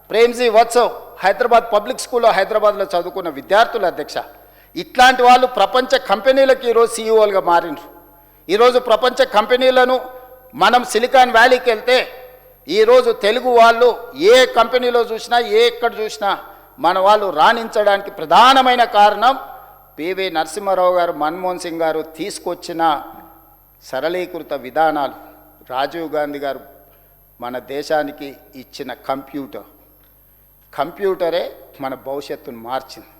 Premji వత్సవ్ Hyderabad public స్కూల్లో హైదరాబాద్లో చదువుకున్న విద్యార్థుల అధ్యక్ష. ఇట్లాంటి వాళ్ళు ప్రపంచ కంపెనీలకు ఈరోజు సీఈఓలుగా మారినారు. ఈరోజు ప్రపంచ కంపెనీలను మనం సిలికాన్ వ్యాలీకి వెళ్తే ఈరోజు తెలుగు వాళ్ళు ఏ కంపెనీలో చూసినా ఎక్కడ చూసినా మన వాళ్ళు రాణించడానికి ప్రధానమైన కారణం పివి నరసింహారావు గారు, మన్మోహన్ సింగ్ గారు తీసుకొచ్చిన సరళీకృత విధానాలు. రాజీవ్ గాంధీ గారు మన దేశానికి ఇచ్చిన కంప్యూటరే మన భవిష్యత్తును మార్చింది.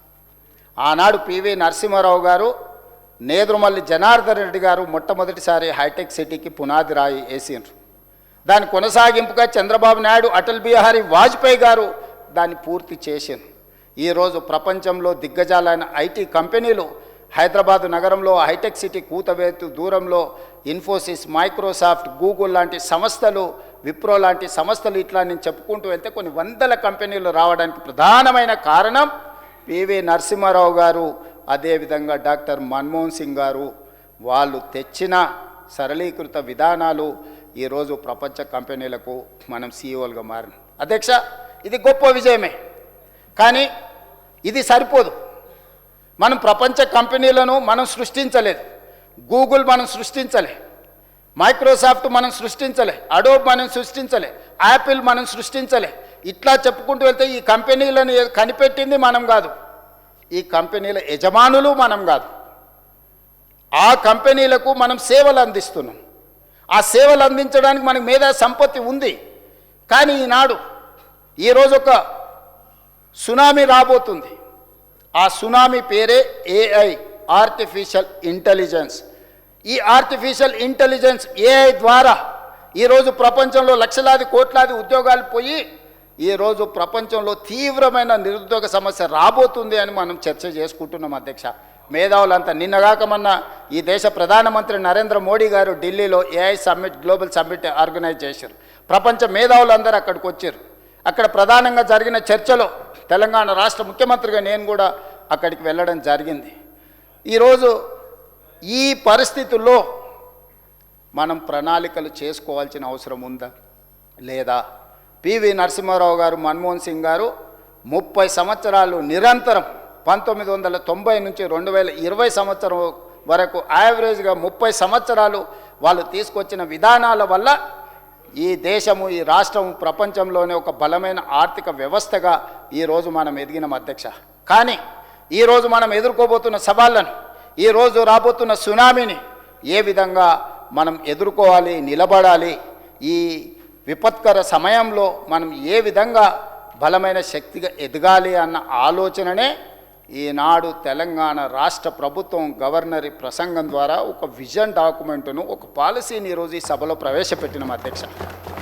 ఆనాడు పివి నరసింహారావు గారు, నేదురుమల్లి జనార్దన్ రెడ్డి గారు మొట్టమొదటిసారి హైటెక్ సిటీకి పునాది రాయి వేసిండ్రు. దాని కొనసాగింపుగా చంద్రబాబు నాయుడు, అటల్ బిహారీ వాజ్పేయి గారు దాన్ని పూర్తి చేసిండ్రు. ఈరోజు ప్రపంచంలో దిగ్గజాలైన ఐటీ కంపెనీలు హైదరాబాదు నగరంలో హైటెక్ సిటీ కూతవేతు దూరంలో ఇన్ఫోసిస్, మైక్రోసాఫ్ట్, గూగుల్ లాంటి సంస్థలు, విప్రో లాంటి సంస్థలు, ఇట్లా నేను చెప్పుకుంటూ వెళ్తే కొన్ని వందల కంపెనీలు రావడానికి ప్రధానమైన కారణం పివి నరసింహారావు గారు, అదేవిధంగా డాక్టర్ మన్మోహన్ సింగ్ గారు. వాళ్ళు తెచ్చిన సరళీకృత విధానాలు ఈరోజు ప్రపంచ కంపెనీలకు మనం సీఈఓలుగా మారిన. అధ్యక్ష, ఇది గొప్ప విజయమే, కానీ ఇది సరిపోదు. మనం ప్రపంచ కంపెనీలను మనం సృష్టించలేదు. గూగుల్ మనం సృష్టించలే, మైక్రోసాఫ్ట్ మనం సృష్టించలే, అడోబ్ మనం సృష్టించలే, యాపిల్ మనం సృష్టించలే. ఇట్లా చెప్పుకుంటూ వెళ్తే ఈ కంపెనీలను కనిపెట్టింది మనం కాదు, ఈ కంపెనీల యజమానులు మనం కాదు. ఆ కంపెనీలకు మనం సేవలు అందిస్తున్నాం. ఆ సేవలు అందించడానికి మనకు మేధా సంపత్తి ఉంది. కానీ ఈరోజు ఒక సునామీ రాబోతుంది. ఆ సునామీ పేరే ఏఐ, ఆర్టిఫిషియల్ ఇంటెలిజెన్స్. ఈ ఆర్టిఫిషియల్ ఇంటెలిజెన్స్ ఏఐ ద్వారా ఈరోజు ప్రపంచంలో లక్షలాది కోట్లాది ఉద్యోగాలు పోయి ఈరోజు ప్రపంచంలో తీవ్రమైన నిరుద్యోగ సమస్య రాబోతుంది అని మనం చర్చ చేసుకుంటున్నాం. అధ్యక్ష, మేధావులంతా నిన్నగాక మొన్న ఈ దేశ ప్రధానమంత్రి నరేంద్ర మోడీ గారు ఢిల్లీలో AI summit, global summit organise చేశారు. ప్రపంచ మేధావులందరూ అక్కడికి వచ్చారు. అక్కడ ప్రధానంగా జరిగిన చర్చలో తెలంగాణ రాష్ట్ర ముఖ్యమంత్రిగా నేను కూడా అక్కడికి వెళ్ళడం జరిగింది. ఈరోజు ఈ పరిస్థితుల్లో మనం ప్రణాళికలు చేసుకోవాల్సిన అవసరం ఉందా లేదా? పివి నరసింహారావు గారు, మన్మోహన్ సింగ్ గారు 30 సంవత్సరాలు నిరంతరం 1990 నుంచి 2020 సంవత్సరం వరకు యావరేజ్గా 30 సంవత్సరాలు వాళ్ళు తీసుకొచ్చిన విధానాల వల్ల ఈ దేశము, ఈ రాష్ట్రము ప్రపంచంలోనే ఒక బలమైన ఆర్థిక వ్యవస్థగా ఈరోజు మనం ఎదిగినాం. అధ్యక్ష, కానీ ఈరోజు మనం ఎదుర్కోబోతున్న సవాళ్ళను, ఈరోజు రాబోతున్న సునామీని ఏ విధంగా మనం ఎదుర్కోవాలి, నిలబడాలి, ఈ విపత్కర సమయంలో మనం ఏ విధంగా బలమైన శక్తిగా ఎదగాలి అన్న ఆలోచననే ఈనాడు తెలంగాణ రాష్ట్ర ప్రభుత్వం గవర్నర్ ప్రసంగం ద్వారా ఒక విజన్ డాక్యుమెంట్ను, ఒక పాలసీని ఈరోజు ఈ సభలో ప్రవేశపెట్టినాం. అధ్యక్ష,